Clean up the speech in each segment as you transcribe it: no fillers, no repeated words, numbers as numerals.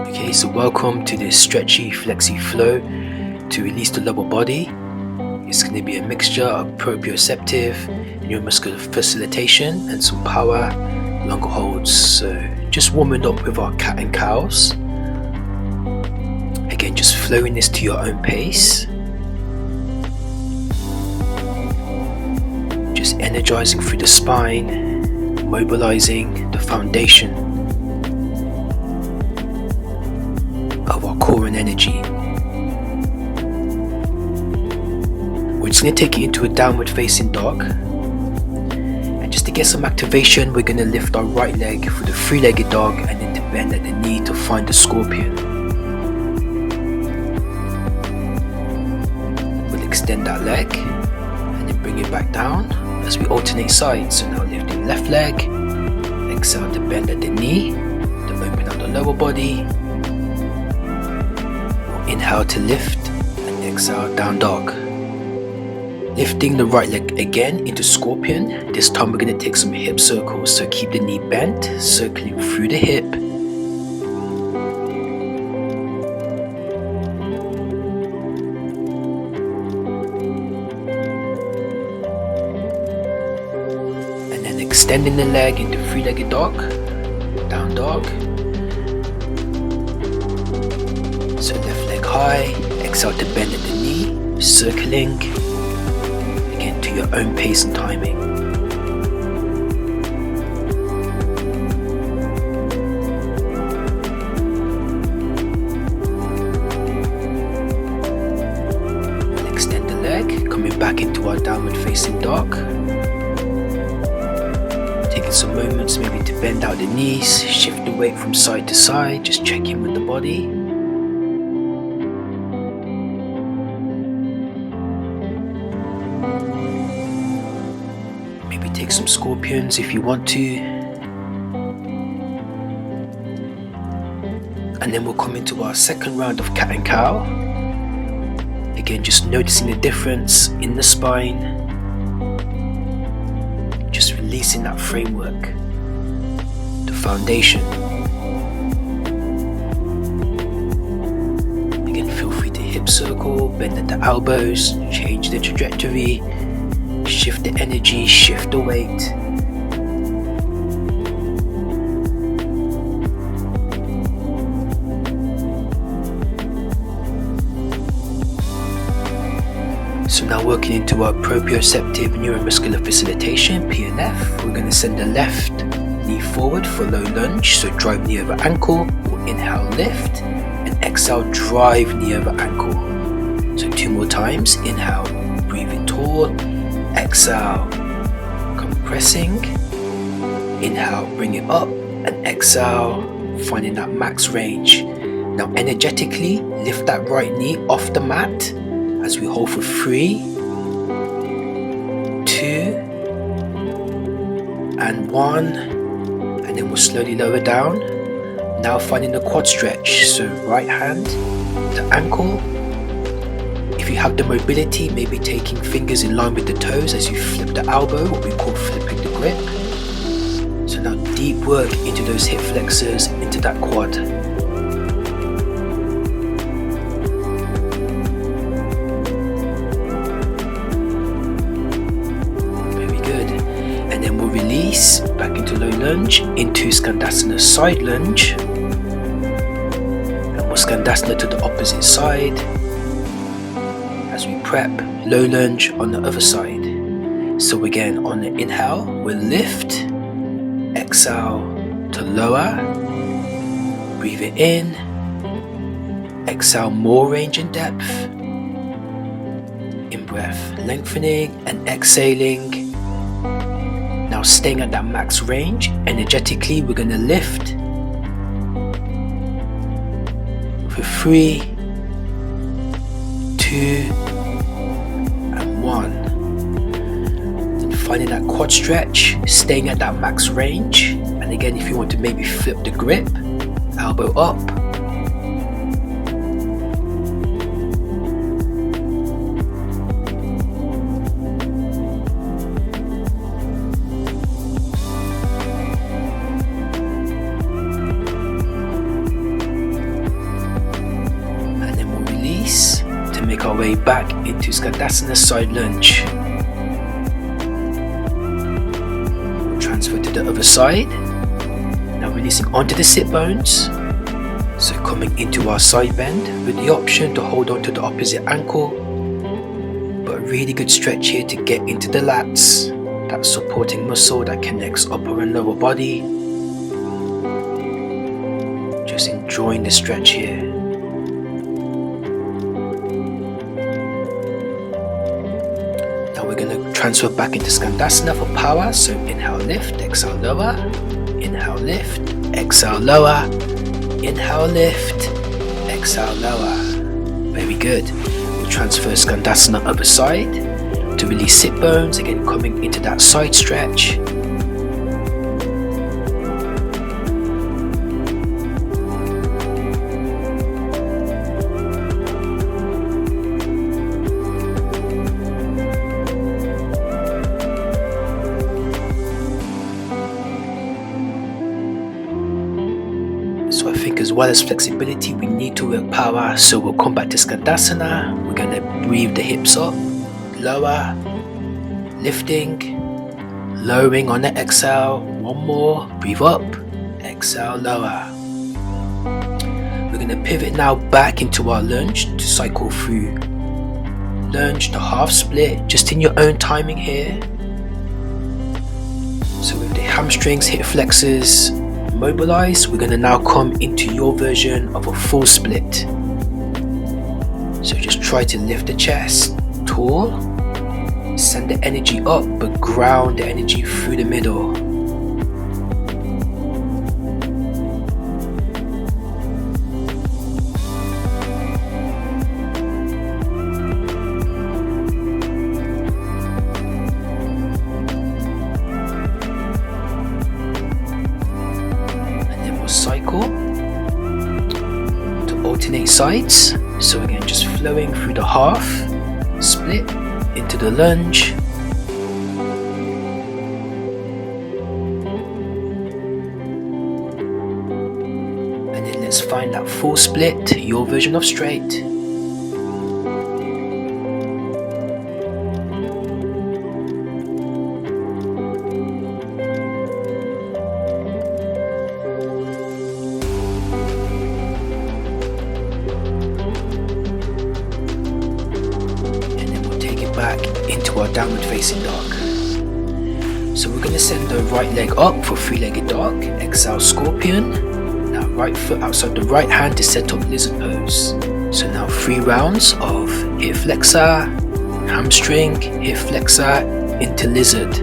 Okay, so welcome to this Stretchy Flexi flow to release the lower body. It's going to be a mixture of proprioceptive, neuromuscular facilitation and some power longer holds. So just warming up with our cat and cows. Again, just flowing this to your own pace. Just energizing through the spine, mobilizing the foundation of our core and energy. We're just going to take it into a downward facing dog, and just to get some activation, we're going to lift our right leg for the three-legged dog and then to bend at the knee to find the scorpion. We'll extend that leg and then bring it back down as we alternate sides. So now lifting left leg, exhale to bend at the knee to open up the lower body. Inhale to lift and exhale down dog. Lifting the right leg again into scorpion. This time we're going to take some hip circles, so keep the knee bent, circling through the hip. And then extending the leg into three-legged dog, down dog. So left leg high, exhale to bend at the knee, circling, again to your own pace and timing. We'll extend the leg, coming back into our downward facing dog. Taking some moments maybe to bend out the knees, shift the weight from side to side, just check in with the body. Take some scorpions if you want to, and then we'll come into our second round of cat and cow. Again, just noticing the difference in the spine, just releasing that framework, the foundation. Again, feel free to hip circle, bend at the elbows, change the trajectory. Shift the energy, shift the weight. So now working into our proprioceptive neuromuscular facilitation, PNF, we're going to send the left knee forward for low lunge. So drive knee over ankle, or inhale lift, and exhale drive knee over ankle. So 2 more times, inhale, breathe it tall. Exhale, compressing. Inhale, bring it up, and exhale, finding that max range. Now energetically lift that right knee off the mat as we hold for 3, 2, and 1, and then we'll slowly lower down. Now finding the quad stretch, so right hand to ankle. If you have the mobility, maybe taking fingers in line with the toes as you flip the elbow, what we call flipping the grip. So now deep work into those hip flexors, into that quad. Very good. And then we'll release back into low lunge, into Skandasana side lunge. And we'll Skandasana to the opposite side. As we prep low lunge on the other side. So again, on the inhale, we'll lift, exhale to lower, breathe it in, exhale more range and depth, in breath, lengthening and exhaling. Now staying at that max range, energetically we're going to lift for 3, 2, and 1. Then finding that quad stretch, staying at that max range. And again, if you want to maybe flip the grip, elbow up. way back into Skandasana side lunge. Transfer to the other side. Now releasing onto the sit bones. So coming into our side bend with the option to hold on to the opposite ankle. But a really good stretch here to get into the lats, that supporting muscle that connects upper and lower body. Just enjoying the stretch here. Now we're going to transfer back into Skandasana for power. So inhale, lift, exhale, lower. Inhale, lift, exhale, lower. Inhale, lift, exhale, lower. Very good. We'll transfer Skandasana other side to release sit bones, again coming into that side stretch. So I think as well as flexibility, we need to work power. So we'll come back to Skandasana. We're going to breathe the hips up, lower, lifting, lowering on the exhale. One more, breathe up, exhale, lower. We're going to pivot now back into our lunge to cycle through lunge to half split, just in your own timing here. So with the hamstrings, hip flexors mobilized, we're going to now come into your version of a full split. So just try to lift the chest tall, send the energy up, but ground the energy through the middle. Cycle to alternate sides. So again, just flowing through the half split into the lunge. And then let's find that full split, your version of straight. Back into our downward facing dog. So we're going to send the right leg up for three-legged dog. Exhale, scorpion. Now right foot outside the right hand to set up lizard pose. So now 3 rounds of hip flexor, hamstring, hip flexor into lizard.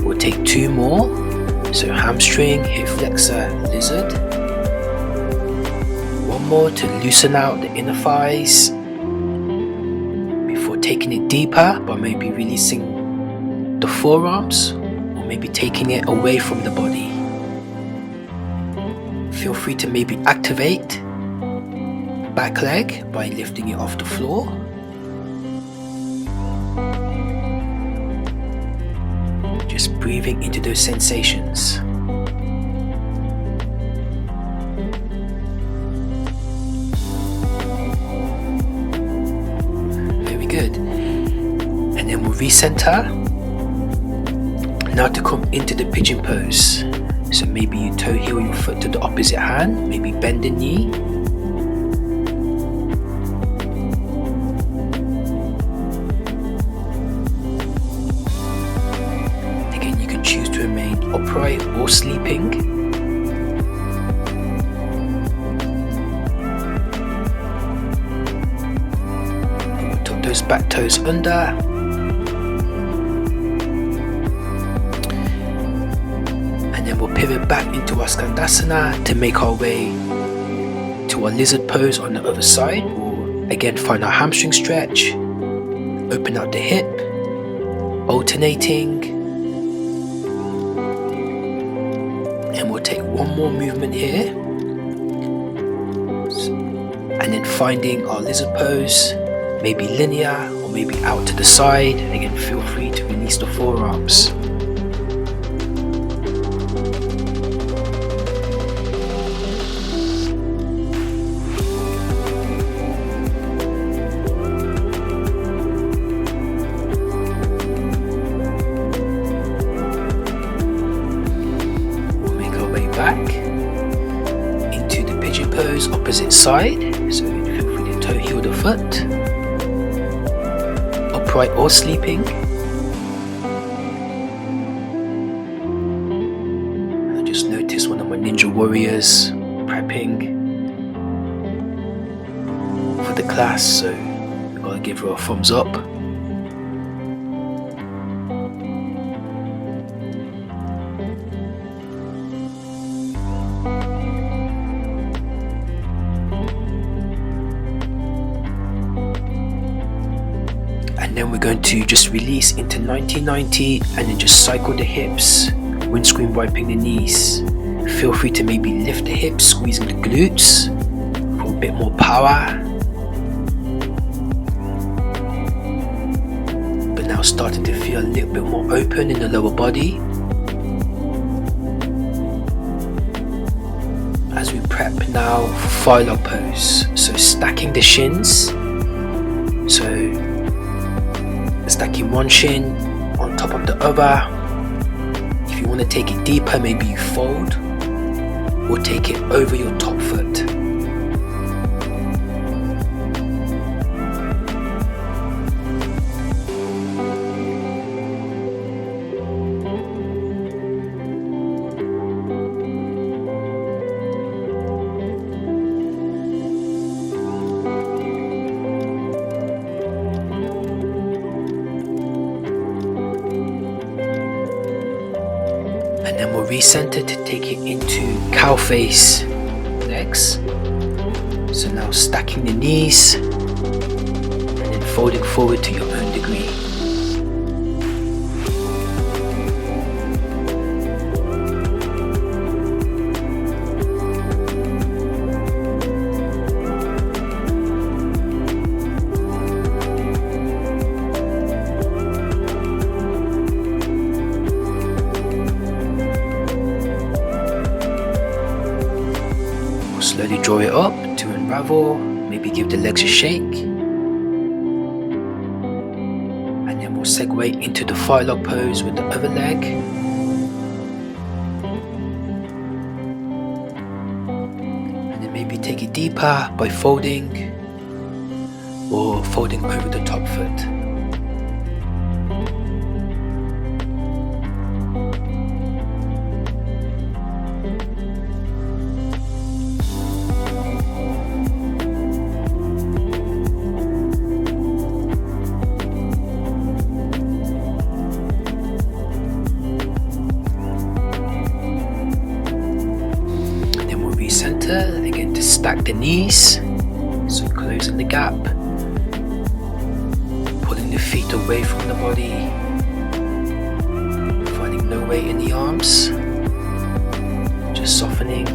We'll take 2 more. So hamstring, hip flexor, lizard. 1 more to loosen out the inner thighs. Taking it deeper by maybe releasing the forearms or maybe taking it away from the body. Feel free to maybe activate back leg by lifting it off the floor. Just breathing into those sensations. Good. And then we'll recenter. Now to come into the pigeon pose. So maybe you toe heel your foot to the opposite hand, maybe bend the knee. Again, you can choose to remain upright or sleeping. Those back toes under, and then we'll pivot back into our Skandasana to make our way to our lizard pose on the other side. We'll again find our hamstring stretch, open out the hip, alternating, and we'll take 1 more movement here, and then finding our lizard pose. Maybe linear or maybe out to the side. Again, feel free to release the forearms. side, so feel free to toe heel the foot, upright or sleeping. I just noticed one of my ninja warriors prepping for the class, so I gotta give her a thumbs up. And then we're going to just release into 90-90 and then just cycle the hips, windscreen wiping the knees. Feel free to maybe lift the hips, squeezing the glutes for a bit more power. But now starting to feel a little bit more open in the lower body. As we prep now for fire lock pose, so stacking the shins, so stacking one shin on top of the other. If you want to take it deeper, maybe you fold or take it over your top foot. And then we'll recenter to take it into cow face legs. So now stacking the knees and then folding forward to your own degree. Slowly draw it up to unravel, maybe give the legs a shake. And then we'll segue into the fire lock pose with the other leg. And then maybe take it deeper by folding or folding over the top foot. Center again to stack the knees, so closing the gap, pulling the feet away from the body, finding no weight in the arms, just softening.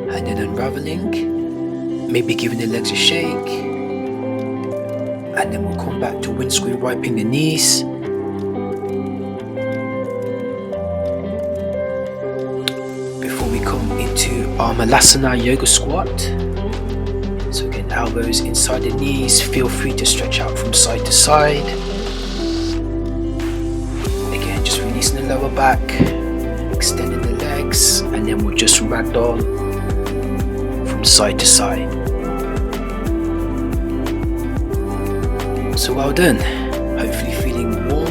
And then unraveling, maybe giving the legs a shake, and then we'll come back to windscreen wiping the knees. Before we come into our Malasana yoga squat. So again, elbows inside the knees, feel free to stretch out from side to side. Again, just releasing the lower back, extending the legs, and then we'll just ragdoll side to side. So well done. Hopefully feeling warm